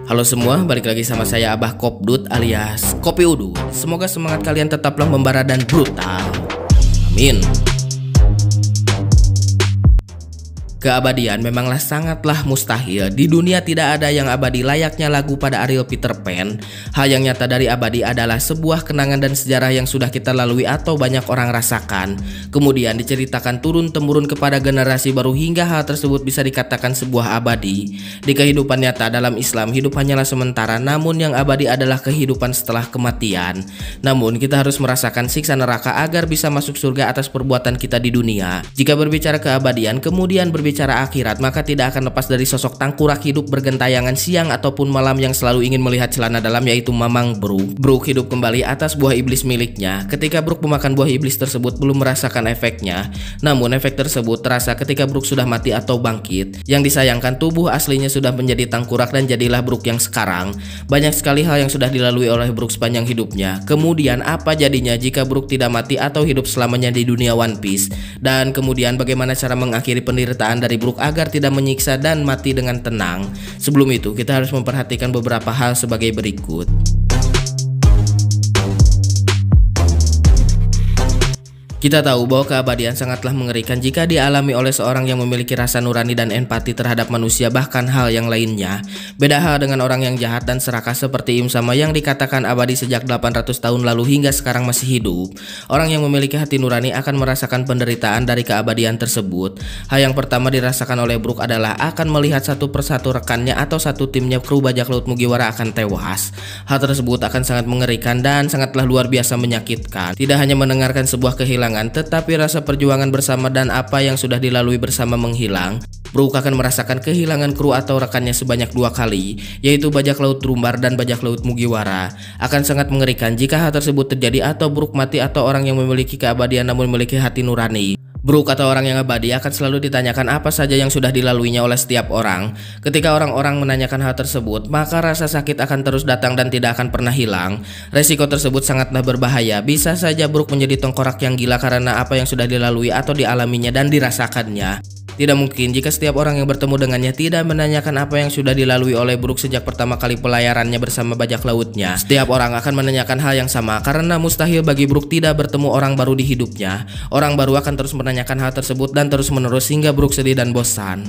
Halo semua, balik lagi sama saya Abah Kopdut alias Kopi Udut. Semoga semangat kalian tetaplah membara dan brutal. Amin. Keabadian memanglah sangatlah mustahil. Di dunia tidak ada yang abadi layaknya lagu pada Ariel Peter Pan. Hal yang nyata dari abadi adalah sebuah kenangan dan sejarah yang sudah kita lalui atau banyak orang rasakan. Kemudian diceritakan turun-temurun kepada generasi baru hingga hal tersebut bisa dikatakan sebuah abadi. Di kehidupan nyata dalam Islam, hidup hanyalah sementara, namun yang abadi adalah kehidupan setelah kematian. Namun kita harus merasakan siksa neraka agar bisa masuk surga atas perbuatan kita di dunia. Jika berbicara keabadian, kemudian berbicara akhirat, maka tidak akan lepas dari sosok tangkurak hidup bergentayangan siang ataupun malam yang selalu ingin melihat celana dalam, yaitu Mamang Brook. Brook hidup kembali atas buah iblis miliknya. Ketika Brook memakan buah iblis tersebut belum merasakan efeknya, namun efek tersebut terasa ketika Brook sudah mati atau bangkit. Yang disayangkan, tubuh aslinya sudah menjadi tangkurak dan jadilah Brook yang sekarang. Banyak sekali hal yang sudah dilalui oleh Brook sepanjang hidupnya. Kemudian apa jadinya jika Brook tidak mati atau hidup selamanya di dunia One Piece? Dan kemudian bagaimana cara mengakhiri penderitaan dari Brook agar tidak menyiksa dan mati dengan tenang? Sebelum itu kita harus memperhatikan beberapa hal sebagai berikut. Kita tahu bahwa keabadian sangatlah mengerikan jika dialami oleh seorang yang memiliki rasa nurani dan empati terhadap manusia, bahkan hal yang lainnya. Beda hal dengan orang yang jahat dan serakah seperti Im Sama yang dikatakan abadi sejak 800 tahun lalu hingga sekarang masih hidup. Orang yang memiliki hati nurani akan merasakan penderitaan dari keabadian tersebut. Hal yang pertama dirasakan oleh Brook adalah akan melihat satu persatu rekannya atau satu timnya kru bajak laut Mugiwara akan tewas. Hal tersebut akan sangat mengerikan dan sangatlah luar biasa menyakitkan. Tidak hanya mendengarkan sebuah kehilangan, tetapi rasa perjuangan bersama dan apa yang sudah dilalui bersama menghilang. Brook akan merasakan kehilangan kru atau rekannya sebanyak 2 kali, yaitu bajak laut Rumbar dan bajak laut Mugiwara. Akan sangat mengerikan jika hal tersebut terjadi atau Brook mati atau orang yang memiliki keabadian namun memiliki hati nurani. Brook atau orang yang abadi akan selalu ditanyakan apa saja yang sudah dilaluinya oleh setiap orang. Ketika orang-orang menanyakan hal tersebut, maka rasa sakit akan terus datang dan tidak akan pernah hilang. Resiko tersebut sangatlah berbahaya. Bisa saja Brook menjadi tengkorak yang gila karena apa yang sudah dilalui atau dialaminya dan dirasakannya. Tidak mungkin jika setiap orang yang bertemu dengannya tidak menanyakan apa yang sudah dilalui oleh Brook sejak pertama kali pelayarannya bersama bajak lautnya. Setiap orang akan menanyakan hal yang sama karena mustahil bagi Brook tidak bertemu orang baru di hidupnya. Orang baru akan terus menanyakan hal tersebut dan terus menerus hingga Brook sedih dan bosan.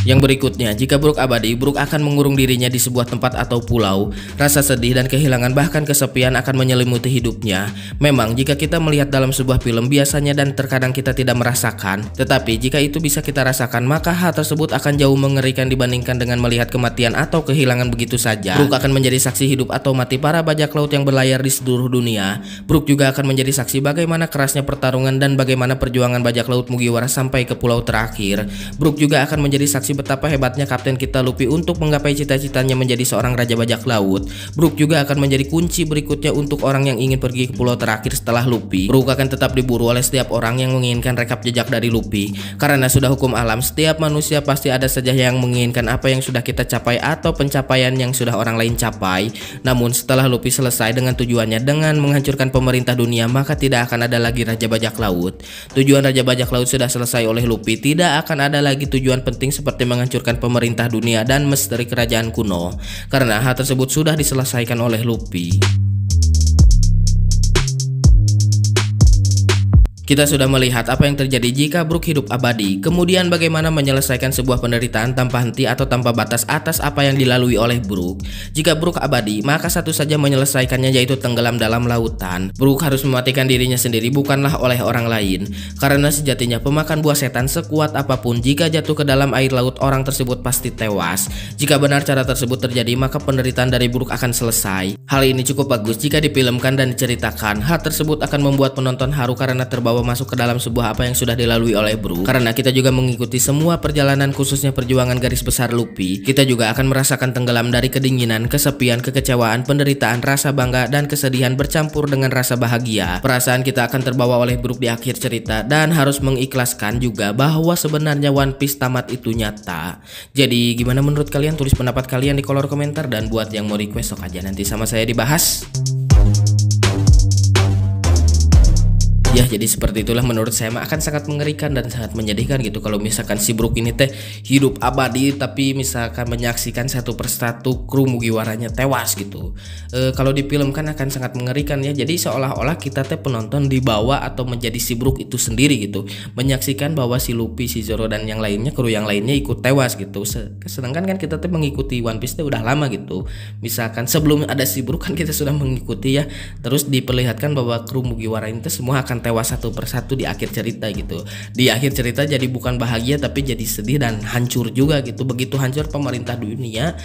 Yang berikutnya, jika Brook abadi, Brook akan mengurung dirinya di sebuah tempat atau pulau. Rasa sedih dan kehilangan bahkan kesepian akan menyelimuti hidupnya. Memang jika kita melihat dalam sebuah film biasanya dan terkadang kita tidak merasakan, tetapi jika itu bisa kita rasakan, maka hal tersebut akan jauh mengerikan dibandingkan dengan melihat kematian atau kehilangan begitu saja. Brook akan menjadi saksi hidup atau mati para bajak laut yang berlayar di seluruh dunia. Brook juga akan menjadi saksi bagaimana kerasnya pertarungan dan bagaimana perjuangan bajak laut Mugiwara sampai ke pulau terakhir. Brook juga akan menjadi saksi betapa hebatnya kapten kita Luffy untuk menggapai cita-citanya menjadi seorang raja bajak laut. Brook juga akan menjadi kunci berikutnya untuk orang yang ingin pergi ke pulau terakhir setelah Luffy. Brook akan tetap diburu oleh setiap orang yang menginginkan rekap jejak dari Luffy. Karena sudah hukum alam, setiap manusia pasti ada saja yang menginginkan apa yang sudah kita capai atau pencapaian yang sudah orang lain capai. Namun setelah Luffy selesai dengan tujuannya dengan menghancurkan pemerintah dunia, maka tidak akan ada lagi raja bajak laut. Tujuan raja bajak laut sudah selesai oleh Luffy. Tidak akan ada lagi tujuan penting seperti menghancurkan pemerintah dunia dan misteri kerajaan kuno, karena hal tersebut sudah diselesaikan oleh Luffy. Kita sudah melihat apa yang terjadi jika Brook hidup abadi. Kemudian bagaimana menyelesaikan sebuah penderitaan tanpa henti atau tanpa batas atas apa yang dilalui oleh Brook. Jika Brook abadi, maka satu saja menyelesaikannya, yaitu tenggelam dalam lautan. Brook harus mematikan dirinya sendiri, bukanlah oleh orang lain. Karena sejatinya pemakan buah setan sekuat apapun, jika jatuh ke dalam air laut, orang tersebut pasti tewas. Jika benar cara tersebut terjadi, maka penderitaan dari Brook akan selesai. Hal ini cukup bagus jika difilmkan dan diceritakan. Hal tersebut akan membuat penonton haru karena terbawa masuk ke dalam sebuah apa yang sudah dilalui oleh Brook. Karena kita juga mengikuti semua perjalanan, khususnya perjuangan garis besar Luffy, kita juga akan merasakan tenggelam dari kedinginan, kesepian, kekecewaan, penderitaan, rasa bangga dan kesedihan bercampur dengan rasa bahagia. Perasaan kita akan terbawa oleh Brook di akhir cerita dan harus mengikhlaskan juga bahwa sebenarnya One Piece tamat itu nyata. Jadi gimana menurut kalian? Tulis pendapat kalian di kolom komentar, dan buat yang mau request sok aja nanti sama saya dibahas. Ya jadi seperti itulah menurut saya mah akan sangat mengerikan dan sangat menyedihkan gitu kalau misalkan si Brook ini teh hidup abadi tapi misalkan menyaksikan satu persatu kru Mugiwaranya tewas gitu. Kalau di film kan akan sangat mengerikan ya. Jadi seolah-olah kita teh penonton dibawa atau menjadi si Brook itu sendiri gitu, menyaksikan bahwa si Luffy, si Zoro dan yang lainnya, kru yang lainnya ikut tewas gitu. Sedangkan kan kita teh mengikuti One Piece teh udah lama gitu. Misalkan sebelum ada si Brook kan kita sudah mengikuti ya. Terus diperlihatkan bahwa kru Mugiwara itu semua akan tewas satu persatu di akhir cerita gitu. Di akhir cerita jadi bukan bahagia tapi jadi sedih dan hancur juga gitu. Begitu hancur pemerintah dunia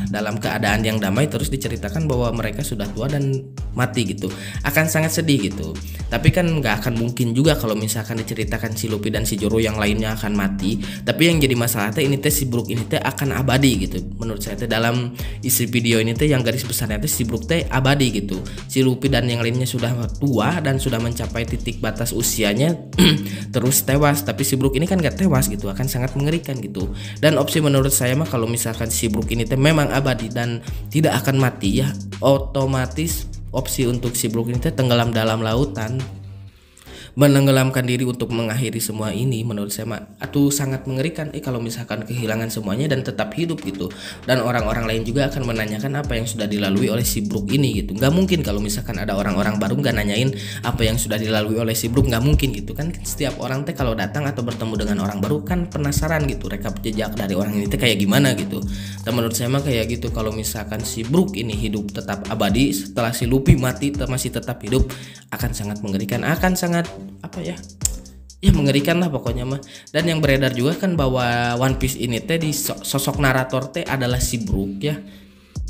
dalam keadaan yang damai, terus diceritakan bahwa mereka sudah tua dan mati gitu. Akan sangat sedih gitu. Tapi kan nggak akan mungkin juga kalau misalkan diceritakan si Luffy dan si Zoro yang lainnya akan mati. Tapi yang jadi masalah teh ini teh si Brook ini teh akan abadi gitu. Menurut saya teh dalam isi video ini teh yang garis besarnya teh si Brook teh abadi gitu. Si Luffy dan yang lainnya sudah tua dan sudah mencapai titik batas usianya terus tewas, tapi si Brook ini kan gak tewas gitu, akan sangat mengerikan gitu. Dan opsi menurut saya mah kalau misalkan si Brook ini teh memang abadi dan tidak akan mati ya, otomatis opsi untuk si Brook ini teh tenggelam dalam lautan, menenggelamkan diri untuk mengakhiri semua ini. Menurut saya mah atuh sangat mengerikan kalau misalkan kehilangan semuanya dan tetap hidup gitu. Dan orang-orang lain juga akan menanyakan apa yang sudah dilalui oleh si Brook ini gitu. Nggak mungkin kalau misalkan ada orang-orang baru nggak nanyain apa yang sudah dilalui oleh si Brook, nggak mungkin gitu kan. Setiap orang teh kalau datang atau bertemu dengan orang baru kan penasaran gitu, rekap jejak dari orang ini teh kayak gimana gitu. Dan menurut saya mah kayak gitu, kalau misalkan si Brook ini hidup tetap abadi setelah si Luffy mati masih tetap hidup, akan sangat mengerikan, akan sangat apa ya mengerikan lah pokoknya mah. Dan yang beredar juga kan bahwa One Piece ini teh di sosok narator teh adalah si Brook ya,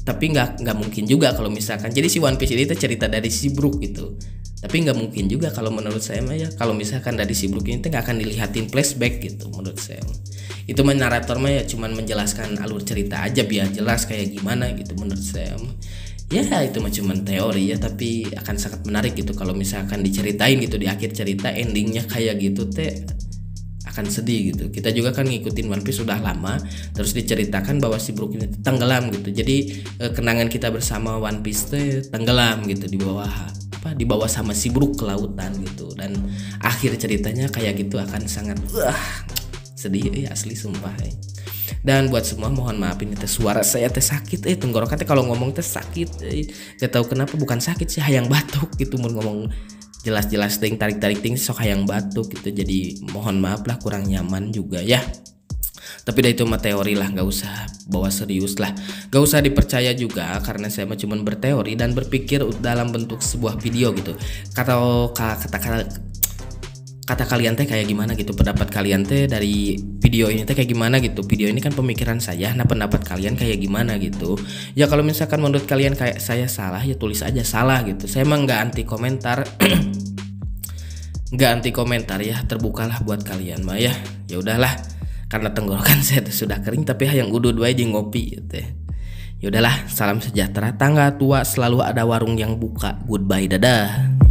tapi nggak mungkin juga kalau misalkan jadi si One Piece ini teh cerita dari si Brook gitu. Tapi nggak mungkin juga kalau menurut saya mah ya, kalau misalkan dari si Brook ini teh nggak akan dilihatin flashback gitu. Menurut saya itu mah narator mah ya cuman menjelaskan alur cerita aja biar jelas kayak gimana gitu. Menurut saya ya itu mah cuman teori ya, tapi akan sangat menarik gitu kalau misalkan diceritain gitu di akhir cerita endingnya kayak gitu teh, akan sedih gitu. Kita juga kan ngikutin One Piece sudah lama, terus diceritakan bahwa si Brook ini tenggelam gitu. Jadi kenangan kita bersama One Piece teh tenggelam gitu di bawah sama si Brook ke lautan gitu. Dan akhir ceritanya kayak gitu, akan sangat sedih ya, asli sumpah ya. Dan buat semua mohon maaf ini teh suara saya teh sakit tenggorokan teh kalau ngomong teh sakit, gak tahu kenapa, bukan sakit sih, hayang batuk gitu. Mau ngomong jelas-jelas ting tarik-tarik ting sok hayang batuk gitu. Jadi mohon maaf lah, kurang nyaman juga ya. Tapi dah itu mah teori lah, gak usah bawa serius lah, gak usah dipercaya juga karena saya mah cuma berteori dan berpikir dalam bentuk sebuah video gitu. Kata kalian teh kayak gimana gitu, pendapat kalian teh dari video ini teh kayak gimana gitu. Video ini kan pemikiran saya, nah pendapat kalian kayak gimana gitu ya. Kalau misalkan menurut kalian kayak saya salah ya tulis aja salah gitu. Saya emang nggak anti komentar nggak anti komentar ya, terbukalah buat kalian mah ya. Ya udahlah, karena tenggorokan saya tuh sudah kering tapi yang udah dua aja ngopi gitu ya. Ya udahlah, salam sejahtera, tangga tua selalu ada warung yang buka. Goodbye, dadah.